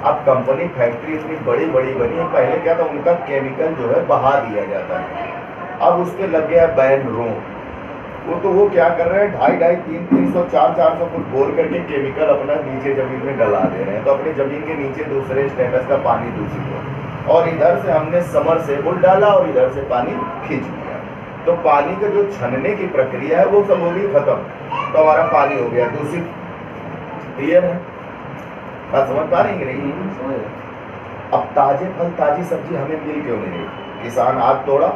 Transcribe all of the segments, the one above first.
अब company factory इतनी बड़ी बड़ी बनी है, पहले क्या था उनका केमिकल जो है बहा दिया जाता है, अब उस पर लग गया बैन रोक। वो क्या कर रहे हैं, 250, 300, 300, 400 फुट बोर करके केमिकल अपना नीचे जमीन में डला दे रहे हैं, तो अपनी जमीन के नीचे दूसरे स्टेटस का पानी दूषित हो, और इधर से हमने समर से बुल डाला और इधर से पानी खींच लिया, तो पानी का जो छनने की प्रक्रिया है वो सब हो गई खत्म, तो हमारा पानी हो गया दूषित। क्लियर है, बात समझ पा रही नहीं? अब ताजे फल ताजी सब्जी हमें मिल क्यों नहीं रही? किसान आज तोड़ा,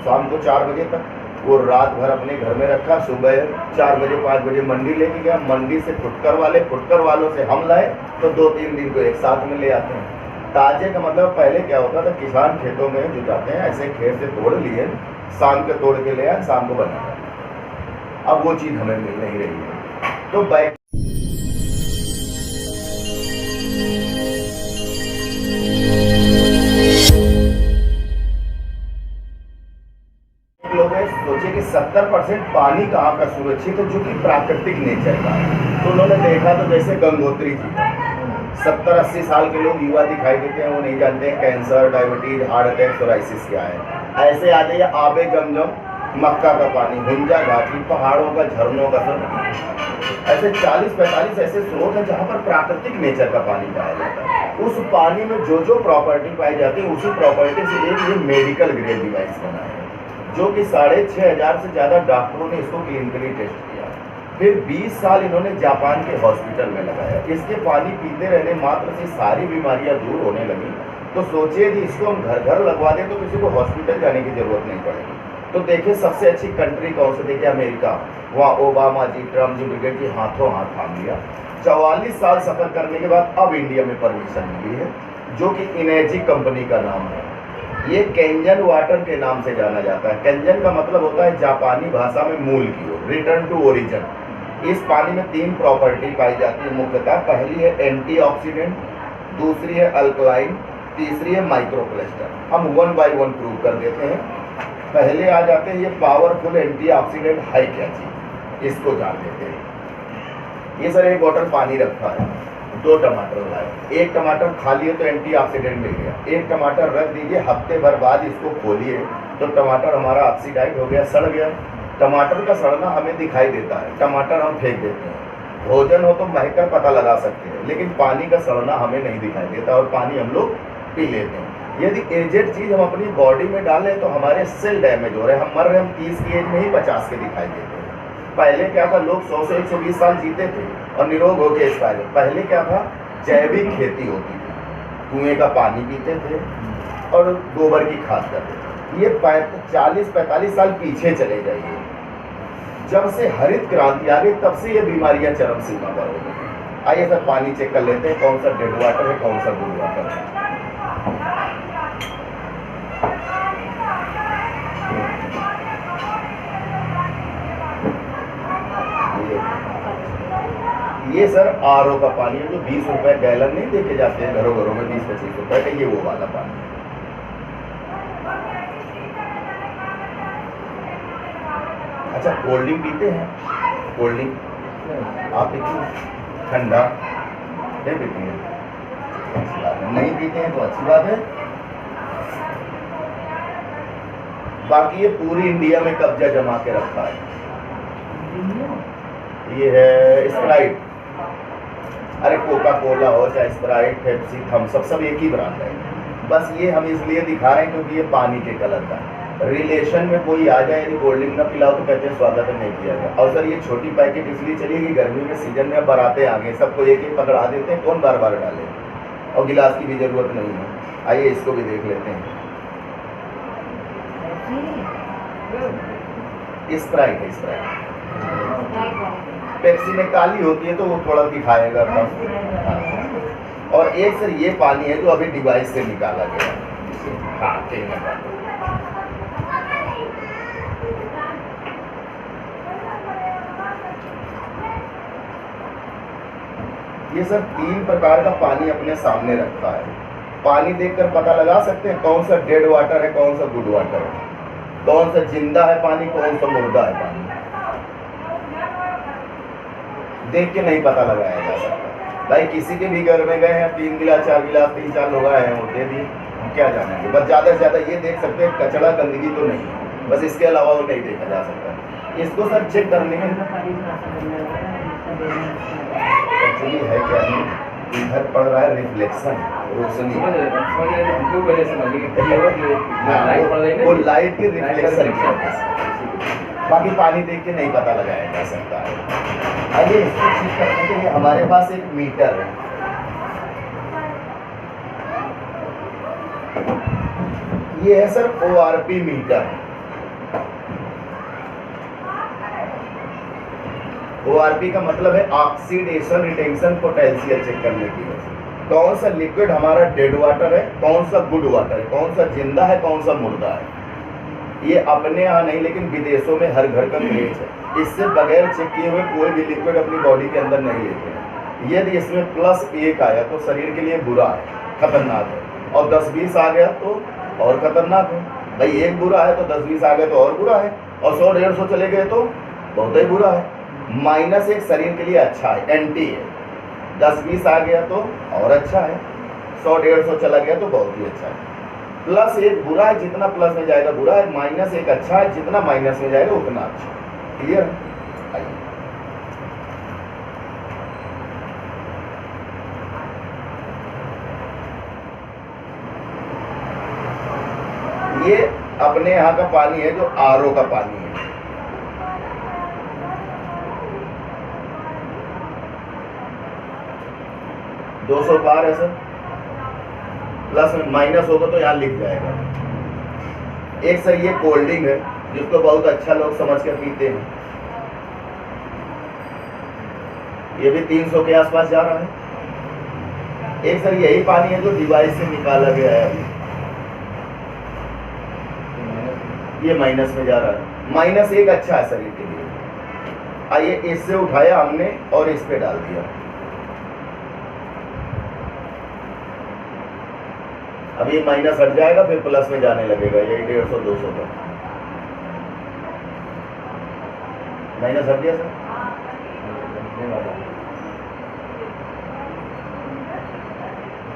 शाम को 4 बजे तक, वो रात भर अपने घर में रखा, सुबह 4 बजे 5 बजे मंडी लेके गया, मंडी से फुटकर वालों से हम लाए, तो 2-3 दिन को एक साथ में ले आते हैं। ताजे का मतलब पहले क्या होता था, किसान खेतों में जो जाते हैं ऐसे खेत से तोड़ लिए, शाम को तोड़ के ले आए, शाम को बना। अब वो चीज़ हमें मिल नहीं रही है। तो बैक सोचे कि 70% पानी कहाँ का सुरक्षित है, जो कि प्राकृतिक नेचर का है। तो उन्होंने देखा तो जैसे गंगोत्री जी 70-80 साल के लोग युवा दिखाई देते हैं, वो नहीं जानते हैं cancer, diabetes, heart attack, psoriasis क्या है। ऐसे आ जाइए आबे गमजम, मक्का का पानी, हुंजा घाटी, पहाड़ों का, झरनों का, सब ऐसे 40-45 ऐसे स्रोत हैं जहाँ पर प्राकृतिक नेचर का पानी पाया जाता है। उस पानी में जो जो प्रॉपर्टी पाई जाती है, उसी प्रॉपर्टी से एक ये मेडिकल ग्रेड डिवाइस बना है, जो कि 6,500 से ज़्यादा डॉक्टरों ने इसको क्लिनिकली टेस्ट किया। फिर 20 साल इन्होंने जापान के हॉस्पिटल में लगाया। इसके पानी पीते रहने मात्र से सारी बीमारियां दूर होने लगी। तो सोचिए कि इसको हम घर घर लगवा दें तो किसी को हॉस्पिटल जाने की जरूरत नहीं पड़ेगी। तो देखिए सबसे अच्छी कंट्री कौन सी? देखिए अमेरिका, वहाँ ओबामा जी, ट्रम्प जी, ब्रिगेड जी हाथों हाथ थाम लिया। 44 साल सफर करने के बाद अब इंडिया में परमिशन मिली है, जो कि इनेर्जी कंपनी का नाम है। ये केंजन वाटर के नाम से जाना जाता है। केंजन का मतलब होता है जापानी भाषा में मूल की ओर, रिटर्न टू ओरिजिन। इस पानी में 3 प्रॉपर्टी पाई जाती है मुख्यतः। पहली है एंटीऑक्सीडेंट, दूसरी है अल्कलाइन, तीसरी है माइक्रोक्लस्टर। हम 1 बाय 1 प्रूव कर देते हैं। पहले आ जाते हैं ये पावरफुल एंटीऑक्सीडेंट है क्या चीज, इसको जान लेते हैं। ये सर एक बॉटल पानी रखा है, 2 टमाटर लाए, 1 टमाटर खा लिए तो एंटीऑक्सीडेंट मिल गया, 1 टमाटर रख दीजिए, हफ्ते भर बाद इसको खोलिए तो टमाटर हमारा ऑक्सीडाइज हो गया, सड़ गया। टमाटर का सड़ना हमें दिखाई देता है, टमाटर हम फेंक देते हैं। भोजन हो तो महकर पता लगा सकते हैं, लेकिन पानी का सड़ना हमें नहीं दिखाई देता और पानी हम लोग पी लेते हैं। यदि एजेड चीज़ हम अपनी बॉडी में डालें तो हमारे सेल डैमेज हो रहे हैं, हम मर रहे हैं। हम 30 की एज में ही 50 के दिखाई देते हैं। पहले क्या था, लोग 100 से 120 साल जीते थे और निरोग होकर एक्सपायर। पहले क्या था, जैविक खेती होती थी, कुएं का पानी पीते थे और गोबर की खाद करते थे। ये 40-45 साल पीछे चले जाइए, जब से हरित क्रांति आ गई तब से ये बीमारियां चरम सीमा पर हो गई। आइए सर पानी चेक कर लेते हैं, कौन सा डेड वाटर है, कौन सा गुड वाटर है। ये सर आरओ का पानी है, जो 20 रुपए गैलन नहीं देके जाते हैं घरों घरों में, 20-25 रुपए का, ये वो वाला पानी। अच्छा कोल्ड ड्रिंक पीते हैं? कोल्ड ड्रिंक आप पीते ठंडा नहीं पीते हैं? अच्छी बात है, नहीं पीते हैं तो अच्छी बात है। बाकी ये पूरी इंडिया में कब्जा जमा के रखा है। ये है स्प्राइट, अरे कोका कोला हो चाहे स्प्राइट, पेप्सी, थम्स अप, सब एक ही ब्रांड है। बस ये हम इसलिए दिखा रहे हैं क्योंकि ये पानी के कलर का है। रिलेशन में कोई आ जाए, यदि कोल्ड ड्रिंक ना पिलाओ तो कहते हैं स्वागत नहीं किया गया। और सर ये छोटी पैकेट इसलिए चलिए कि गर्मी में सीजन में बारातें आ गए, सबको एक एक पकड़ा देते हैं, कौन बार बार डाले, और गिलास की भी जरूरत नहीं है। आइए इसको भी देख लेते हैं। स्प्राइट है, स्प्राइट। पेप्सी में काली होती है तो वो थोड़ा दिखाएगा कम। और एक सर ये पानी है जो अभी डिवाइस से निकाला गया है। हाँ ठीक है। ये सर 3 प्रकार का पानी अपने सामने रखा है। पानी देखकर पता लगा सकते हैं कौन सा डेड वाटर है, कौन सा गुड वाटर है, कौन सा जिंदा है पानी, कौन सा मुर्दा है पानी। देख के नहीं पता लगाया जा सकता। भाई किसी के भी घर में गए हैं 3 गिलास 4 गिलास 3-4 लोग आए हैं, वो दे दिए, हम क्या जानेंगे। बस ज़्यादा से ज़्यादा ये देख सकते हैं कचरा गंदगी तो नहीं है, बस इसके अलावा वो नहीं देखा जा सकता। इसको सर चेक करने में एक्चुअली है क्या है, इधर पड़ रहा है रिफ्लेक्शन, रोशनी, वो लाइट की रिफ्लेक्शन, बाकी पानी देख के नहीं पता लगाया जा सकता है। आइए इसको चेक करने के लिए हमारे पास एक मीटर है, ये है सर ORP मीटर। ORP का मतलब है ऑक्सीडेशन रिटेंशन पोटेंशियल चेक करने की है। कौन सा लिक्विड हमारा डेड वाटर है, कौन सा गुड वाटर है, कौन सा जिंदा है, कौन सा मुर्दा है। ये अपने यहाँ नहीं लेकिन विदेशों में हर घर का क्रेज है। इससे बगैर चेक किए हुए कोई भी लिक्विड अपनी बॉडी के अंदर नहीं लेते हैं। यदि इसमें +1 आया तो शरीर के लिए बुरा है, खतरनाक है, और 10-20 आ गया तो और खतरनाक है। भाई 1 बुरा है तो 10-20 आ गए तो और बुरा है, और 100-150 चले गए तो बहुत ही बुरा है। -1 शरीर के लिए अच्छा है, एंटी है। 10-20 आ गया तो और अच्छा है, 100-150 चला गया तो बहुत ही अच्छा है। +1 बुरा है, जितना प्लस में जाएगा बुरा है, -1 अच्छा है, जितना माइनस में जाएगा उतना अच्छा। क्लियर? आइए ये अपने यहाँ का पानी है जो RO का पानी है। $200 पार है सर, प्लस माइनस होगा तो यहाँ लिख जाएगा। एक सर ये कोल्ड ड्रिंक है जिसको बहुत अच्छा लोग समझ कर पीते हैं, ये भी 300 के आसपास जा रहा है। एक सर यही पानी है जो डिवाइस से निकाला गया है अभी, ये माइनस में जा रहा है। -1 अच्छा है शरीर के लिए। आइए इससे उठाया हमने और इस पे डाल दिया, अब ये माइनस हट जाएगा फिर प्लस में जाने लगेगा, यही 150-200 का माइनस हट गया सर।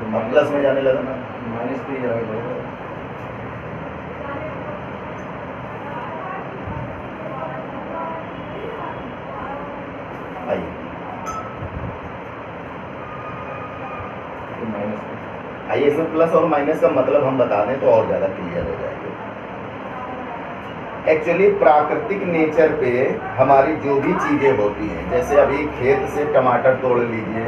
अब प्लस में जाने लगा ना, माइनस पे जाएगा। आइए इसमें प्लस और माइनस का मतलब हम बता दें तो और ज़्यादा क्लियर हो जाएगा। एक्चुअली प्राकृतिक नेचर पे हमारी जो भी चीज़ें होती हैं, जैसे अभी खेत से टमाटर तोड़ लीजिए,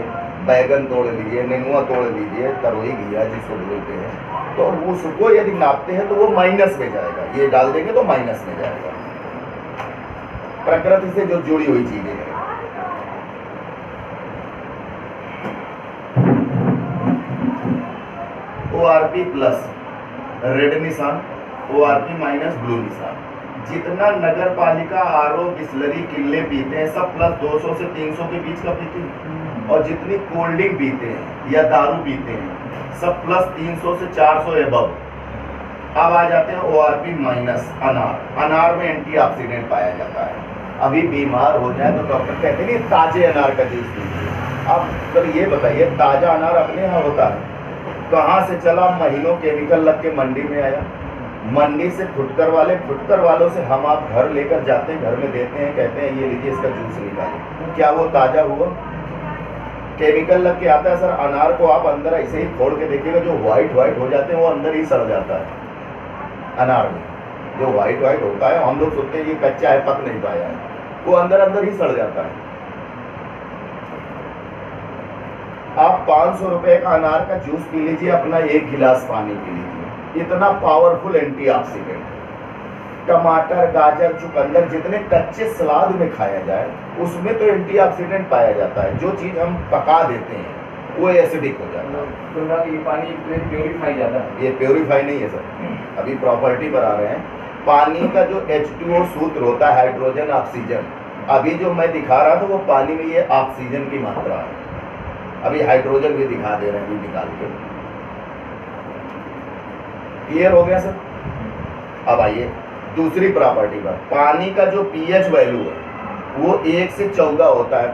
बैगन तोड़ लीजिए, नेनुआ तोड़ लीजिए, तरोई घिया जिसको बोलते हैं, तो उसको यदि नापते हैं तो वो माइनस में जाएगा, ये डाल देंगे तो माइनस में जाएगा। प्रकृति से जो जुड़ी हुई चीज़ें हैं। ORP प्लस रेड निशान, ORP माइनस ब्लू निशान। जितना नगर पालिका RO बिस्लरी किले पीते हैं सब +200 से 300 के बीच का पीते हैं, और जितनी कोल्ड ड्रिंक पीते हैं या दारू पीते हैं सब +300 से 400 एबव। अब आ जाते हैं ORP माइनस अनार। अनार में एंटीऑक्सीडेंट पाया जाता है। अभी बीमार हो जाए तो डॉक्टर कहते हैं ताजे अनार का जूस पीजिए। अब सर ये बताइए, ताजा अनार अपने यहाँ होता है, कहाँ से चला, महीनों केमिकल लग के मंडी में आया, मंडी से फुटकर वालों से हम आप घर लेकर जाते हैं, घर में देते हैं, कहते हैं ये लीजिए इसका जूस निकालिए, क्या वो ताजा हुआ? केमिकल लग के आता है सर। अनार को आप अंदर ऐसे ही फोड़ के देखिएगा, जो व्हाइट हो जाते हैं वो अंदर ही सड़ जाता है। अनार में जो व्हाइट होता है, हम लोग सोचते हैं ये कच्चा है, पक नहीं पाया है, वो अंदर ही सड़ जाता है। आप 500 रुपए का अनार का जूस पी लीजिए, अपना 1 गिलास पानी पी लीजिए, इतना पावरफुल एंटीऑक्सीडेंट। टमाटर, गाजर, चुकंदर जितने कच्चे सलाद में खाया जाए उसमें तो एंटीऑक्सीडेंट पाया जाता है। जो चीज़ हम पका देते हैं वो एसिडिक हो जाता है। तो ये पानी प्योरीफाई ज़्यादा है? ये प्योरीफाई नहीं है सर, अभी प्रॉपर्टी पर आ रहे हैं। पानी का जो H2O सूत्र होता है, हाइड्रोजन ऑक्सीजन, अभी जो मैं दिखा रहा था वो पानी में ये ऑक्सीजन की मात्रा है, अभी हाइड्रोजन भी दिखा दे रहे हैं निकाल के। क्लियर हो गया सर? अब आइए दूसरी प्रॉपर्टी पर। पानी का जो pH वैल्यू है वो 1 से 14 होता है।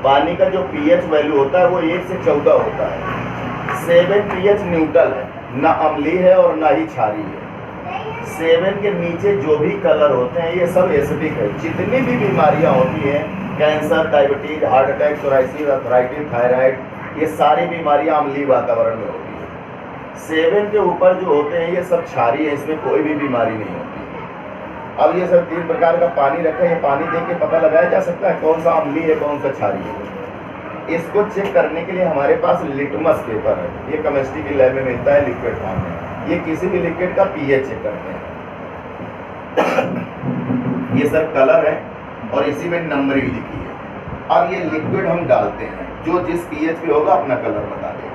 पानी का जो पीएच वैल्यू होता है वो 1 से 14 होता है। 7 पीएच न्यूट्रल है, ना अम्लीय है और ना ही क्षारीय है। 7 के नीचे जो भी कलर होते हैं ये सब एसिडिक है। जितनी भी बीमारियां होती हैं, cancer, diabetes, heart attack, psoriasis, arthritis, thyroid, ये सारी बीमारियां अम्लीय वातावरण में होती है। 7 के ऊपर जो होते हैं ये सब क्षारीय है, इसमें कोई भी बीमारी नहीं होती। अब ये सब 3 प्रकार का पानी रखा है, ये पानी देख के पता लगाया जा सकता है कौन सा अम्लीय है, कौन सा क्षारीय है। इसको चेक करने के लिए हमारे पास लिटमस पेपर है, ये केमिस्ट्री की लैब में मिलता है लिक्विड फॉर्म में। ये किसी भी लिक्विड का पीएच चेक करते हैं। ये सर कलर है और इसी में नंबरिंग लिखी है। अब ये लिक्विड हम डालते हैं, जो जिस पीएच पे होगा अपना कलर बता देगा।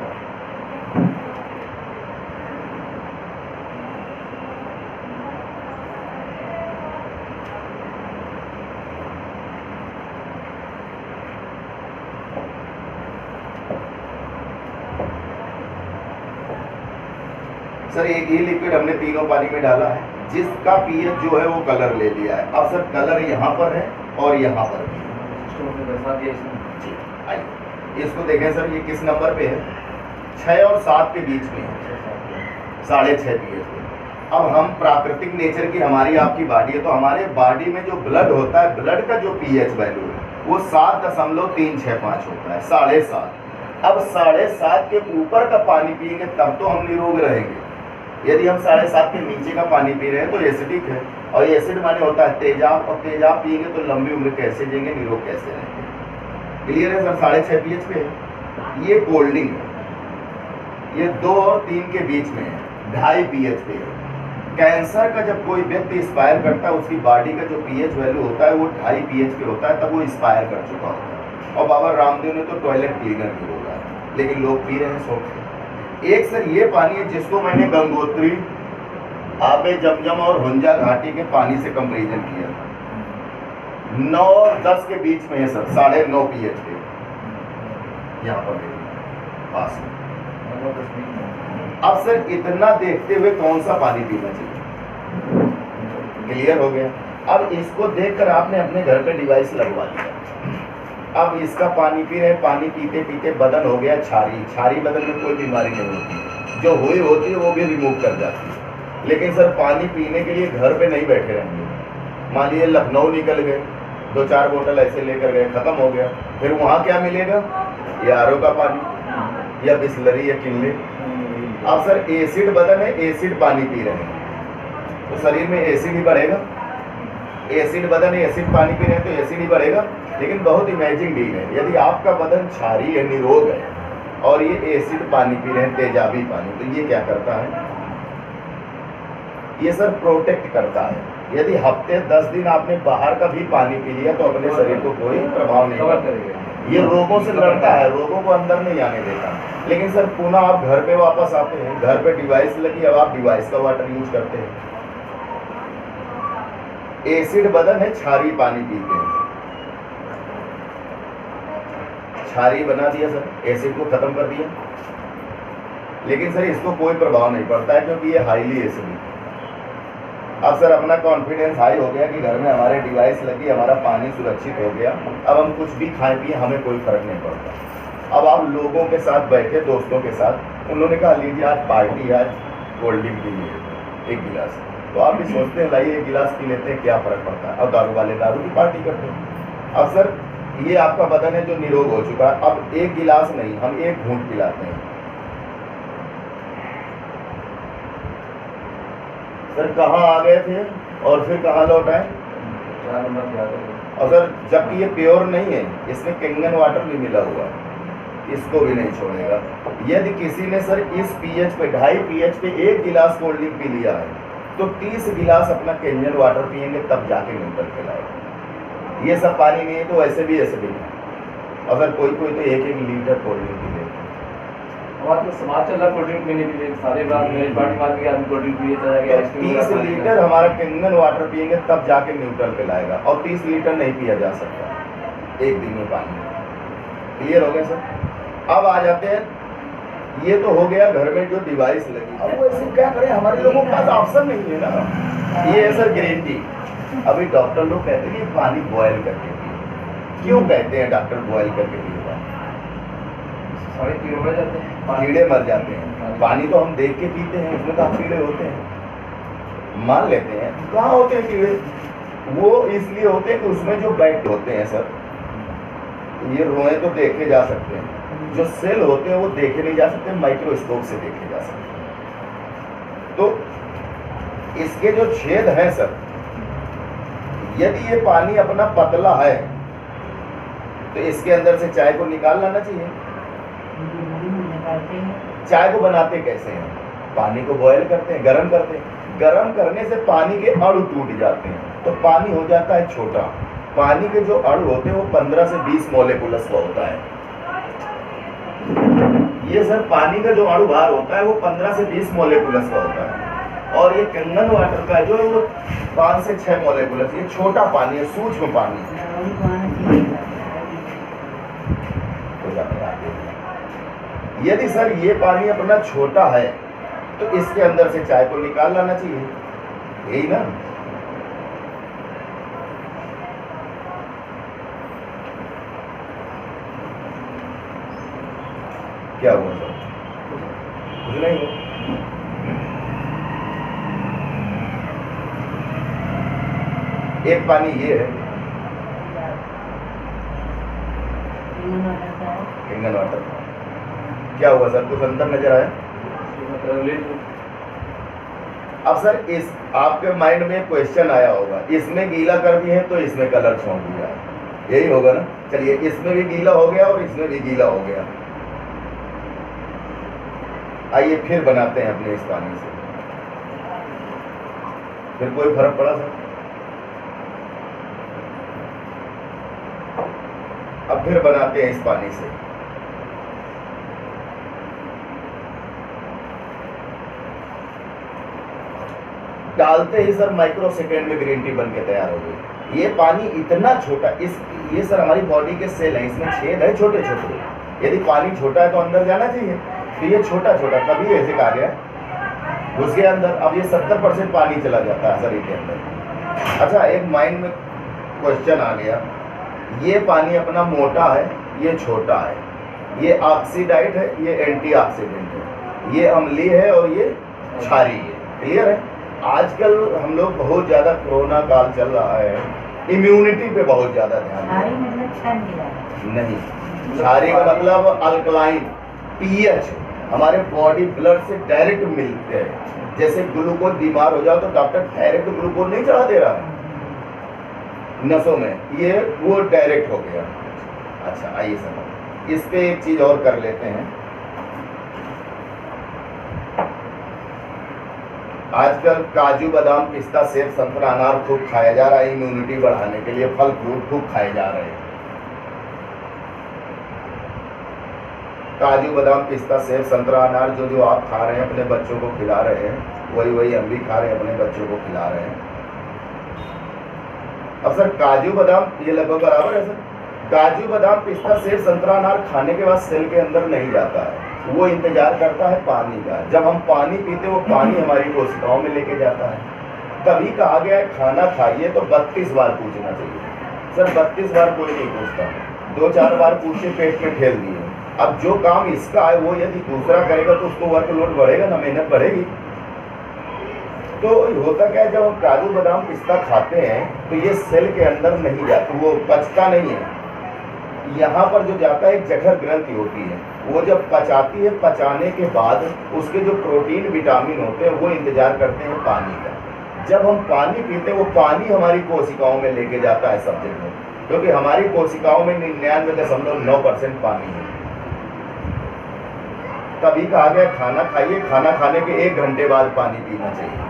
सर एक ही लिक्विड हमने तीनों पानी में डाला है, जिसका पीएच जो है वो कलर ले लिया है। अब सर कलर यहाँ पर है और यहाँ पर भी है। जी आइए इसको देखें सर, ये किस नंबर पे है? 6 और 7 के बीच में है, 6.5 पीएच पे। अब हम प्राकृतिक नेचर की हमारी आपकी बॉडी है, तो हमारे बॉडी में जो ब्लड होता है, ब्लड का जो पीएच वैल्यू है वो 7.365 होता है, 7.5। अब 7.5 के ऊपर का पानी पिएंगे तब तो हम निरोग रहेंगे। यदि हम 7.5 के नीचे का पानी पी रहे हैं तो एसिडिक है, और एसिड माने होता है तेजाब, और तेजाब पिएंगे तो लंबी उम्र कैसे जिएंगे, निरोग कैसे रहेंगे। क्लियर है सर? 6.5 पीएच पे है। ये कोल्ड ड्रिंक है, ये 2 और 3 के बीच में है, 2.5 पीएच पे है। कैंसर का जब कोई व्यक्ति एक्सपायर करता है, उसकी बॉडी का जो पीएच वैल्यू होता है वो 2.5 पीएच पे होता है, तब वो एक्सपायर कर चुका होता है। और बाबा रामदेव ने तो टॉयलेट क्लीनर भी बोला है, लेकिन लोग पी रहे हैं शौक से। एक सर ये पानी है जिसको मैंने गंगोत्री, आबे जमजम और हुंजा घाटी के पानी से कंपेरिजन किया। 9 और 10 के बीच में है सर, 9.5 पीएच पे यहाँ पर पास में। अब सर इतना देखते हुए कौन सा पानी पीना चाहिए? क्लियर हो गया? अब इसको देखकर आपने अपने घर पे डिवाइस लगवा लिया। अब इसका पानी पी रहे, पानी पीते पीते बदन हो गया क्षारी। क्षारी बदन में कोई बीमारी नहीं होती, जो हुई होती है वो भी रिमूव कर जाती है। लेकिन सर पानी पीने के लिए घर पे नहीं बैठे रहेंगे। मान लीजिए लखनऊ निकल गए, 2-4 बोतल ऐसे लेकर गए, खत्म हो गया, फिर वहाँ क्या मिलेगा? या आरओ का पानी या बिस्लरी या किनले। अब सर एसिड बदन है, एसिड पानी पी रहे हैं तो शरीर में एसिड ही बढ़ेगा। एसिड बदन है, एसिड पानी पी रहे हैं तो एसिड ही बढ़ेगा। लेकिन बहुत इमेजिंग डील है, यदि आपका बदन क्षारी है, निरोग है, और ये एसिड पानी पी रहे हैं, तेजाबी पानी, तो ये क्या करता है? ये सर प्रोटेक्ट करता है। यदि हफ्ते 10 दिन आपने बाहर का भी पानी पी लिया तो अपने शरीर को कोई प्रभाव नहीं करेगा। ये रोगों से लड़ता है, रोगों को अंदर नहीं आने देता। लेकिन सर पुनः आप घर पे वापस आते हैं, घर पे डिवाइस लगी, अब आप डिवाइस का वाटर यूज करते हैं। एसिड बदन है, क्षारी पानी पीते हैं, क्षारी बना दिया सर, एसिड को खत्म कर दिया। लेकिन सर इसको कोई प्रभाव नहीं पड़ता है क्योंकि ये हाईली एसिडिक है। अब सर अपना कॉन्फिडेंस हाई हो गया कि घर में हमारे डिवाइस लगी, हमारा पानी सुरक्षित हो गया, अब हम कुछ भी खाएं पिए हमें कोई फर्क नहीं पड़ता। अब आप लोगों के साथ बैठे, दोस्तों के साथ, उन्होंने कहा लीजिए आज पार्टी, आज कोल्ड ड्रिंक पी लीजिए 1 गिलास, तो आप भी सोचते हैं लाइए 1 गिलास पी लेते हैं, क्या फर्क पड़ता है। अब दारू वाले दारू की पार्टी करते हैं। अब सर ये आपका बदन है जो निरोग हो चुका है, अब 1 गिलास नहीं, हम 1 घूंट पिलाते हैं। सर कहाँ आ गए थे और फिर कहाँ लौट आए? 4 नंबर पे आ गए। और सर जबकि ये प्योर नहीं है, इसमें किंगन वाटर भी मिला हुआ है, इसको भी नहीं छोड़ेगा। यदि किसी ने सर इस पीएच पे 2.5 पीएच पे 1 गिलास कोल्ड ड्रिंक पी लिया है तो 30 गिलास अपना किंगन वाटर पिएंगे तब जाके न्यूट्रल पिलाएगा। ये सब पानी नहीं है तो वैसे भी एसिडिक है। और सर कोई कोई तो 1-1 लीटर कोल्ड ड्रिंक पी लेते हैं। हमारे तो समाज चल रहा कोल्ड ड्रिंक पीने के लिए, सारे बात मेरी पार्टी मार के आदमी कोल्ड ड्रिंक पिए चला गया। 30 लीटर हमारा किंगन वाटर पिएंगे तब जाके न्यूट्रल पिलाएगा, और 30 लीटर नहीं पिया जा सकता 1 दिन में पानी। क्लियर हो गया सर? अब आ जाते हैं, ये तो हो गया घर में जो डिवाइस लगी। अब वो ऐसे क्या करें, हमारे लोगों के पास ऑप्शन नहीं है ना। ये है सर ग्रीन टी। अभी डॉक्टर लोग कहते हैं कि पानी बॉयल करके पिए, क्यों कहते हैं डॉक्टर बॉयल करके पिएगा? सारे कीड़े मर जाते हैं, कीड़े मर जाते हैं। पानी तो हम देख के पीते हैं, उसमें कहाँ कीड़े होते हैं? मान लेते हैं कहाँ होते हैं कीड़े, वो इसलिए होते हैं कि उसमें जो बैक्ट होते हैं सर, ये रोएं तो देखे जा सकते हैं, जो सेल होते हैं वो देखे नहीं जा सकते, माइक्रोस्कोप से देखे जा सकते हैं। तो इसके जो छेद हैं सर, यदि ये पानी अपना पतला है तो इसके अंदर से चाय को निकाल लाना चाहिए। चाय को बनाते कैसे हैं? पानी को बॉयल करते हैं, गर्म करते हैं, गर्म करने से पानी के अणु टूट जाते हैं तो पानी हो जाता है छोटा। पानी के जो अणु होते हैं वो 15 से 20 मॉलिक्यूल्स का होता है। ये सर पानी का जो अणु भार होता है वो 15 से 20 मॉलिक्यूल्स का होता है, और ये कंगन वाटर का जो है वो 5 से 6 मॉलिक्यूल्स। ये छोटा पानी है, सूक्ष्म पानी है। यदि सर ये पानी अपना छोटा है तो इसके अंदर से चाय को निकाल लाना चाहिए, यही ना? क्या हुआ सर? कुछ नहीं हुआ। एक पानी ये है किंगन वाटर। क्या हुआ सर, कुछ अंतर नजर आया? अब सर इस आपके माइंड में क्वेश्चन आया होगा, इसमें गीला कर दिए तो इसमें कलर छोड़ दिया, यही होगा ना? चलिए, इसमें भी गीला हो गया और इसमें भी गीला हो गया। आइए फिर बनाते हैं अपने इस पानी से, फिर कोई फर्क पड़ा सर? अब फिर बनाते हैं इस पानी से। डालते ही सर माइक्रो सेकेंड में ग्रीन टी बन के तैयार हो गई। ये पानी इतना छोटा, ये सर हमारी बॉडी के सेल हैं, इसमें छेद है छोटे छोटे। यदि पानी छोटा है तो अंदर जाना चाहिए, तो ये छोटा छोटा कभी ऐसे कहा गया घुस गया अंदर। अब ये 70% पानी चला जाता है शरीर के अंदर। अच्छा, एक माइंड में क्वेश्चन आ गया, ये पानी अपना मोटा है, ये छोटा है, ये ऑक्सीडाइड है, ये एंटीऑक्सीडेंट है, ये अम्लीय है और ये क्षारीय है। क्लियर है? आजकल हम लोग बहुत ज्यादा, कोरोना काल चल रहा है, इम्यूनिटी पे बहुत ज्यादा ध्यान नहीं। क्षारीय का मतलब अल्कलाइन, पीएच हमारे बॉडी ब्लड से डायरेक्ट मिलते हैं। जैसे ग्लूकोज बीमार हो जाओ तो डॉक्टर डायरेक्ट ग्लूकोज नहीं चढ़ा दे रहा है नसों में, ये वो डायरेक्ट हो गया। अच्छा, आइए सर इस पे एक चीज और कर लेते हैं। आजकल काजू बादाम पिस्ता सेब संतरा अनार खूब खाया जा रहा है, इम्यूनिटी बढ़ाने के लिए फल फ्रूट खूब खाए जा रहे हैं। काजू बादाम पिस्ता सेब संतरा अनार जो जो आप खा रहे हैं, अपने बच्चों को खिला रहे हैं, वही वही हम भी खा रहे हैं, अपने बच्चों को खिला रहे हैं। अब सर काजू बादाम ये लगभग बराबर है सर। काजू बादाम पिस्ता सेब संतरा अनार खाने के बाद सेल के अंदर नहीं जाता है, वो इंतजार करता है पानी का। जब हम पानी पीते वो पानी हमारी कोशिकाओं में लेके जाता है। तभी कहा गया है खाना खाइए तो 32 बार पूछना चाहिए। सर 32 बार कोई नहीं पूछता, 2-4 बार पूछ के पेट में ठेल दिए। अब जो काम इसका है वो यदि दूसरा करेगा तो उसको वर्कलोड बढ़ेगा ना, मेहनत बढ़ेगी। तो होता क्या है, जब हम काजू बादाम पिस्ता खाते हैं तो ये सेल के अंदर नहीं जाता, वो पचता नहीं है। यहाँ पर जो जाता है एक जठर ग्रंथि होती है, वो जब पचाती है, पचाने के बाद उसके जो प्रोटीन विटामिन होते हैं वो इंतजार करते हैं पानी का। जब हम पानी पीते हैं वो पानी हमारी कोशिकाओं में लेके जाता है सब जगह, क्योंकि हमारी कोशिकाओं में 99.9% पानी है। तभी कहा गया खाना खाइए, खाना खाने के 1 घंटे बाद पानी पीना चाहिए।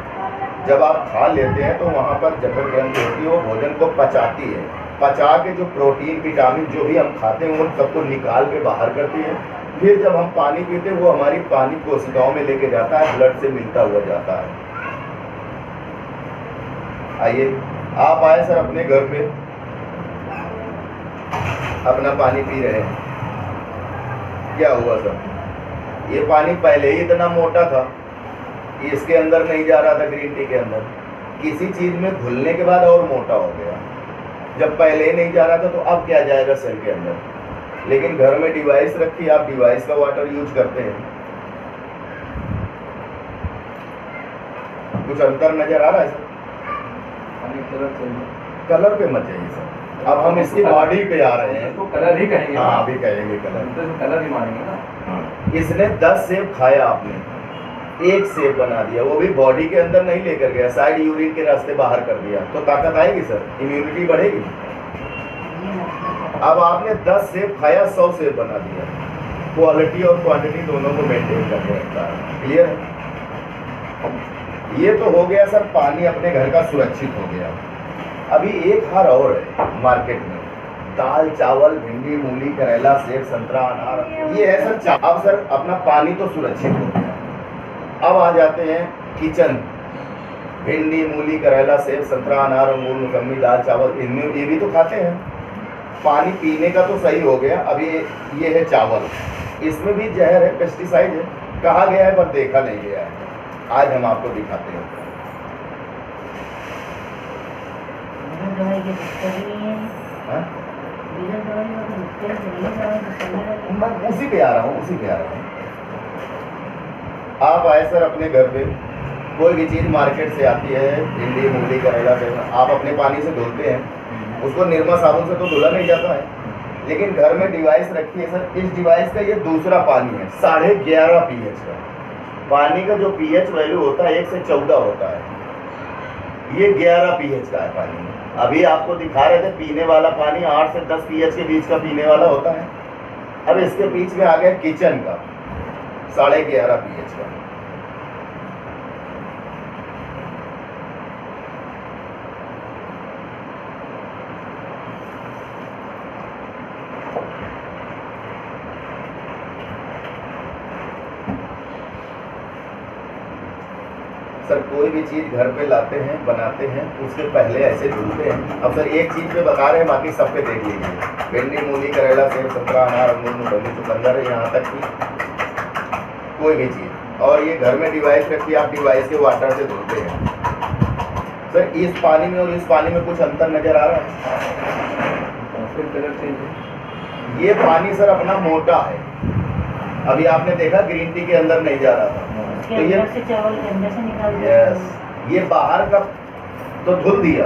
जब आप खा लेते हैं तो वहाँ पर जठर ग्रंथि होती है, वो भोजन को पचाती है, पचा के जो प्रोटीन विटामिन जो भी हम खाते हैं उन सबको निकाल के बाहर करती है। फिर जब हम पानी पीते हैं वो हमारी पानी कोशिकाओं में लेके जाता है, ब्लड से मिलता हुआ जाता है। आइए आप आए सर अपने घर पे, अपना पानी पी रहे हैं, क्या हुआ सर? ये पानी पहले ही इतना मोटा था, इसके अंदर नहीं जा रहा था, ग्रीन टी के अंदर किसी चीज में घुलने के बाद और मोटा हो गया। जब पहले नहीं जा रहा था तो अब क्या जाएगा सेल के अंदर। लेकिन घर में डिवाइस रखी, आप डिवाइस का वाटर यूज करते हैं। कुछ अंतर नजर आ रहा है सर? कलर पे मत जाइए सर, अब हम इसकी बॉडी पे आ रहे हैं। तो कलर ही कहेंगे। हाँ अभी कहेंगे कलर। तो कलर ही मानेंगे ना। इसने 10 सेब खाया, आपने एक सेब बना दिया, वो भी बॉडी के अंदर नहीं लेकर गया, साइड यूरिन के रास्ते बाहर कर दिया, तो ताकत आएगी सर, इम्यूनिटी बढ़ेगी। अब आपने 10 सेब खाया, 100 सेब बना दिया, क्वालिटी और क्वांटिटी दोनों को मेंटेन करके रखता है। क्लियर है? ये तो हो गया सर, पानी अपने घर का सुरक्षित हो गया। अभी एक हार और है मार्केट में, दाल चावल भिंडी मूली करेला सेब संतरा अनार, ये है सर। अब सर अपना पानी तो सुरक्षित हो गया, अब आ जाते हैं किचन। भिंडी मूली करेला सेब संतरा अनार अंगूर मौसमी दाल चावल, इनमें ये भी तो खाते हैं। पानी पीने का तो सही हो गया। अभी ये है चावल, इसमें भी जहर है, पेस्टिसाइड है, कहा गया है पर देखा नहीं गया है। आज हम आपको दिखाते हैं। हाँ? मैं उसी पे आ रहा हूँ, उसी पे आ रहा हूँ। आप आए सर अपने घर पे, कोई भी चीज़ मार्केट से आती है, भिंडी मूली करेला सेब, आप अपने पानी से धुलते हैं, उसको निर्मा साबुन से तो धुला नहीं जाता है। लेकिन घर में डिवाइस रखी है सर, इस डिवाइस का ये दूसरा पानी है, 11.5 pH का। पानी का जो pH वैल्यू होता है 1 से 14 होता है, ये 11 pH का है पानी। अभी आपको दिखा रहे थे पीने वाला पानी 8 से 10 pH के बीच का पीने वाला होता है। अब इसके बीच में आ गया किचन का 11.5 pH का। सर कोई भी चीज़ घर पे लाते हैं बनाते हैं, उसके पहले ऐसे धुलते हैं। अब सर एक चीज़ पे बता रहे हैं, बाकी सब पे देख लीजिए। भिंडी मूली करेला सेब संतरा अनार अंगूर मौसमी चुकंदर, यहाँ तक कि कोई भी चीज़। और ये घर में डिवाइस रखी, आप डिवाइस के वाटर से धुलते हैं। सर इस पानी में और इस पानी में कुछ अंतर नज़र आ रहा है? फिर कलर चेंज है। ये पानी सर अपना मोटा है, अभी आपने देखा ग्रीन टी के अंदर नहीं जा रहा था, तो ये से चावल के अंदर से निकाल दिया। यस, ये बाहर का तो धुल दिया,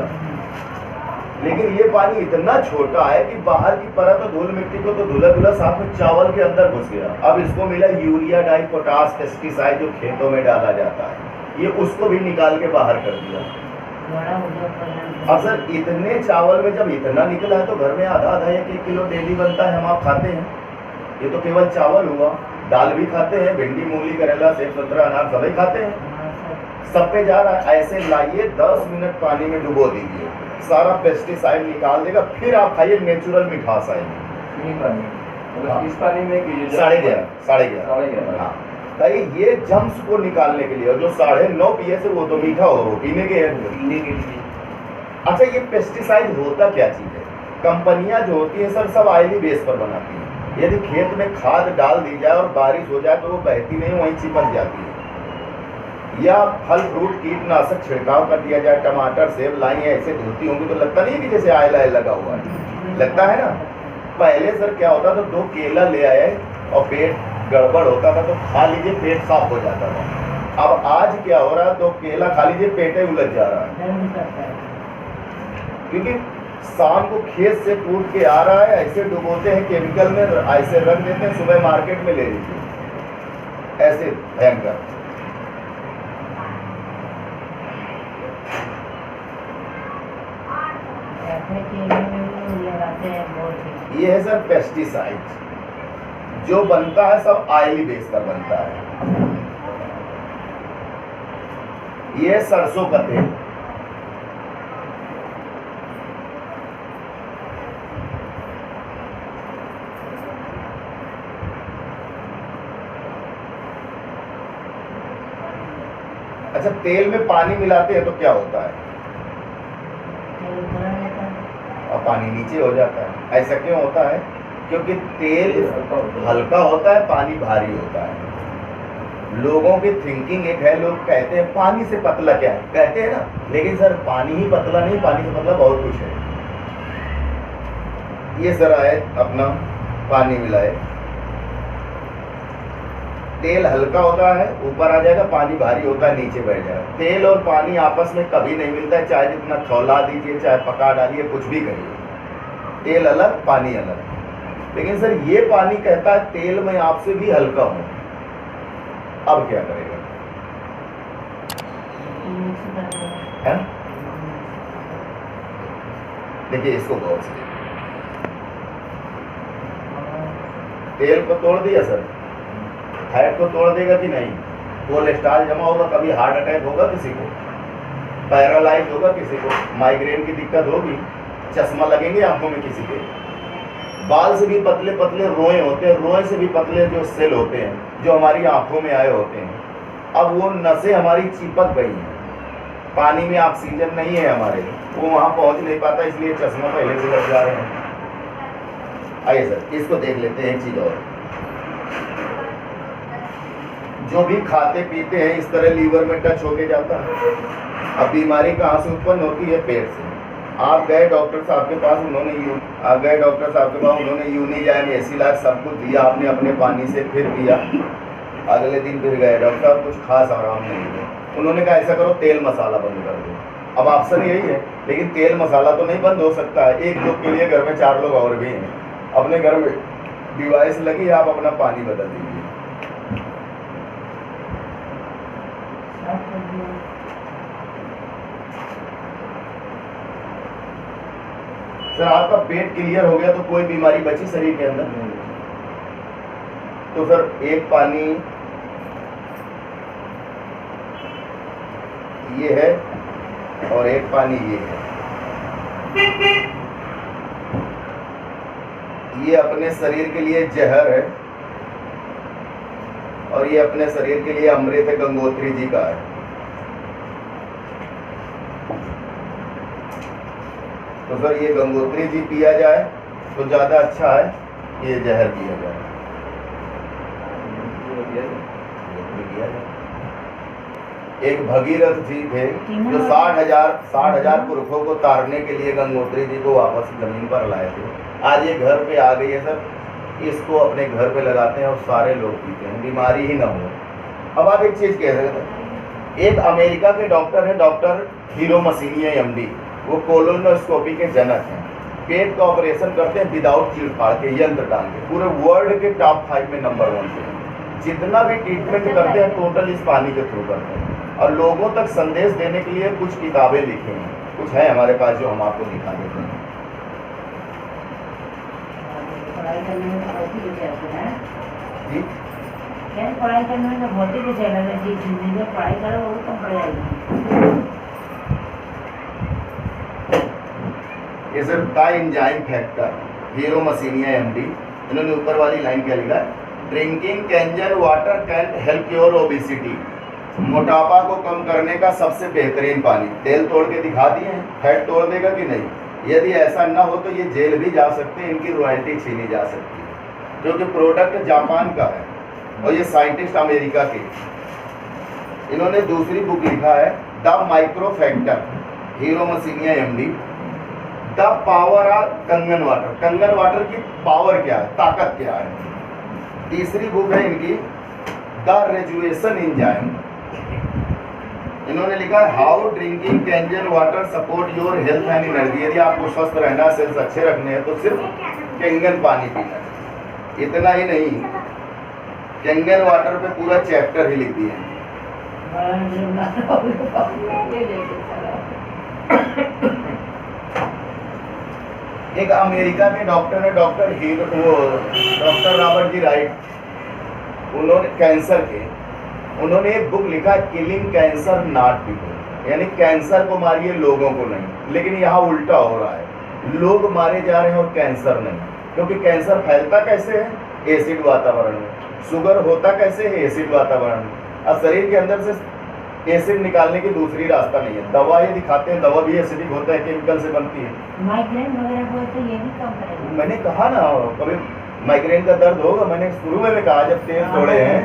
लेकिन ये पानी इतना छोटा है कि बाहर की परत तो धूल मिट्टी को तो धुला धुला साथ में चावल के अंदर घुस गया। अब इसको मिला यूरिया डाई पोटास पेस्टिसाइड जो खेतों में डाला जाता है, ये उसको भी निकाल के बाहर कर दिया। अब सर इतने चावल में जब इतना निकला है तो घर में आधा आधा 1-1 किलो डेली बनता है, हम आप खाते हैं। ये तो केवल चावल हुआ, दाल भी खाते हैं, भिंडी मूली करेला सेब संतरा अनार सभी खाते हैं, सब पे जा रहा है। ऐसे लाइए 10 मिनट पानी में डुबो दीजिए, सारा पेस्टिसाइड निकाल देगा, फिर आप खाइए, नेचुरल मिठास आएगी। मतलब इस पानी में 11.5 हाँ, ताकि ये जम्स को निकालने के लिए, और जो 9.5 pH है वो तो मीठा हो, वो पीने के लिए। अच्छा ये पेस्टिसाइड होता क्या चीज़ है? कंपनियां जो होती है सर सब ऑयली बेस पर बनाती हैं। यदि खेत में खाद डाल दी जाए और बारिश हो जाए तो वो बहती नहीं, वहीं चिपक जाती है। या फल फ्रूट कीटनाशक छिड़काव कर दिया जाए, टमाटर सेब लाई ऐसे धोती होंगी तो लगता नहीं है कि जैसे आयल लगा हुआ है, लगता है ना। पहले सर क्या होता था, 2 केला ले आए और पेट गड़बड़ होता था तो खा लीजिए, पेट साफ हो जाता था। अब आज क्या हो रहा है, 2 केला खा लीजिए, पेट ही उलझ जा रहा है, क्योंकि शाम को खेत से टूट के आ रहा है, ऐसे डुबोते हैं केमिकल में, ऐसे रख देते हैं, सुबह मार्केट में ले लीजिए, ऐसे भयंकर। ये है सर पेस्टिसाइड, जो बनता है सब ऑयली बेस पर बनता है। ये सरसों का तेल, अच्छा तेल में पानी मिलाते हैं तो क्या होता है? और पानी नीचे हो जाता है। ऐसा क्यों होता है? क्योंकि तेल हल्का होता है, पानी भारी होता है। लोगों की थिंकिंग एक है, लोग कहते हैं पानी से पतला क्या है, कहते हैं ना, लेकिन सर पानी ही पतला नहीं, पानी से पतला बहुत कुछ है। ये सर आए अपना पानी मिलाए, तेल हल्का होता है ऊपर आ जाएगा, पानी भारी होता है नीचे बैठ जाएगा। तेल और पानी आपस में कभी नहीं मिलता है, चाहे जितना खौला दीजिए चाहे पका डालिए कुछ भी करिए, तेल अलग पानी अलग। लेकिन सर ये पानी कहता है तेल में आपसे भी हल्का हूं, अब क्या करेगा? है? देखिए इसको गौर से, तेल को तोड़ दिया सर, फैट को तोड़ देगा कि नहीं? कोलेस्ट्रॉल जमा होगा, कभी हार्ट अटैक होगा किसी को, पैरालाइज होगा किसी को, माइग्रेन की दिक्कत होगी, चश्मा लगेंगे आंखों में किसी के, बाल से भी पतले पतले रोए होते हैं, रोए से भी पतले जो सेल होते हैं जो हमारी आंखों में आए होते हैं, अब वो नसें हमारी चिपक गई हैं, पानी में ऑक्सीजन नहीं है हमारे, वो वहाँ पहुँच नहीं पाता, इसलिए चश्मा पहले से लग जा रहे हैं। आइए सर इसको देख लेते हैं एक चीज़ और, जो भी खाते पीते हैं इस तरह लीवर में टच होके जाता है। अब बीमारी कहाँ से उत्पन्न होती है? पेट से। आप गए डॉक्टर साहब के पास, उन्होंने यूनिजाइम एसिलाक सब कुछ दिया, आपने अपने पानी से फिर पिया, अगले दिन फिर गए डॉक्टर साहब, कुछ खास आराम नहीं हुआ, उन्होंने कहा ऐसा करो तेल मसाला बंद कर दो। अब ऑप्शन यही है, लेकिन तेल मसाला तो नहीं बंद हो सकता है, एक लोग के लिए घर में 4 लोग और भी हैं, अपने घर में डिवाइस लगी, आप अपना पानी बदल दीजिए। सर आपका पेट क्लियर हो गया तो कोई बीमारी बची शरीर के अंदर? तो सर एक पानी ये है और एक पानी ये है, ये अपने शरीर के लिए जहर है और ये अपने शरीर के लिए अमृत है, गंगोत्री जी का है। तो सर ये गंगोत्री जी पिया जाए तो ज़्यादा अच्छा है, ये जहर पिया जाए। एक भगीरथ जी थे जो 60,000 पुरखों को तारने के लिए गंगोत्री जी को वापस जमीन पर लाए थे। आज ये घर पे आ गई है सर, इसको अपने घर पे लगाते हैं और सारे लोग पीते हैं, बीमारी ही ना हो। अब आप एक चीज़ कह सकते हैं, एक अमेरिका के डॉक्टर है, डॉक्टर हीरो मसीनिया एमडी, वो कोलोनोस्कोपी के जनक हैं, पेट का ऑपरेशन करते हैं विदाउट चीड़-फाड़ के, यंत्र डाल के, पूरे वर्ल्ड के टॉप 5 में नंबर 1 पे। जितना भी ट्रीटमेंट करते हैं टोटल इस पानी के थ्रू करते हैं, और लोगों तक संदेश देने के लिए कुछ किताबें लिखी हैं, कुछ है हमारे पास जो हम आपको दिखा देते हैं। पढ़ाई करने में तो भौतिक विषय है जी, क्या पढ़ाई करने में तो भौतिक विषय लगे, जी जिंदगी में पढ़ाई करो वो कम पड़ जाएगी। ये सर का enzyme factor Hiromi Shinya MD, इन्होंने ऊपर वाली लाइन क्या लिखा है, drinking Kangen water can help your obesity, मोटापा को कम करने का सबसे बेहतरीन पानी। तेल तोड़ के दिखा दिए हैं, फैट तोड़ देगा कि नहीं? यदि ऐसा ना हो तो ये जेल भी जा सकते हैं, इनकी रॉयल्टी छीनी जा सकती है, क्योंकि प्रोडक्ट जापान का है और ये साइंटिस्ट अमेरिका के। इन्होंने दूसरी बुक लिखा है the micro factor, Hiromi Shinya MD, the power of Kangen water, Kangen water की पावर क्या है, ताकत क्या है। तीसरी बुक है इनकी द रेजुएशन एंजाइम, इन्होंने लिखा है how drinking Kangen water support your health and energy. यदि आपको स्वस्थ रहना, सेल्स अच्छे रखने हैं तो सिर्फ कैंगन पानी पीना है। इतना ही नहीं, कैंगन वाटर पे पूरा चैप्टर ही लिख दिया है। एक अमेरिका के डॉक्टर है, डॉक्टर रॉबर्ट जी राइट, उन्होंने कैंसर के, उन्होंने एक बुक लिखा किलिंग कैंसर नॉट पीपल, यानी कैंसर को मारिए लोगों को नहीं। लेकिन यहाँ उल्टा हो रहा है, लोग मारे जा रहे हैं और कैंसर नहीं, क्योंकि कैंसर फैलता कैसे है? एसिड वातावरण में। शुगर होता कैसे है? एसिड वातावरण में। अब शरीर के अंदर से एसिड निकालने की दूसरी रास्ता नहीं है। दवा ये दिखाते हैं, दवा भी एसिडिक होता है, केमिकल से बनती है। माइग्रेन वगैरह हो तो ये भी कम करेगा। मैंने कहा ना, कभी माइग्रेन का दर्द होगा, मैंने शुरू में भी कहा जब तेल तोड़े हैं।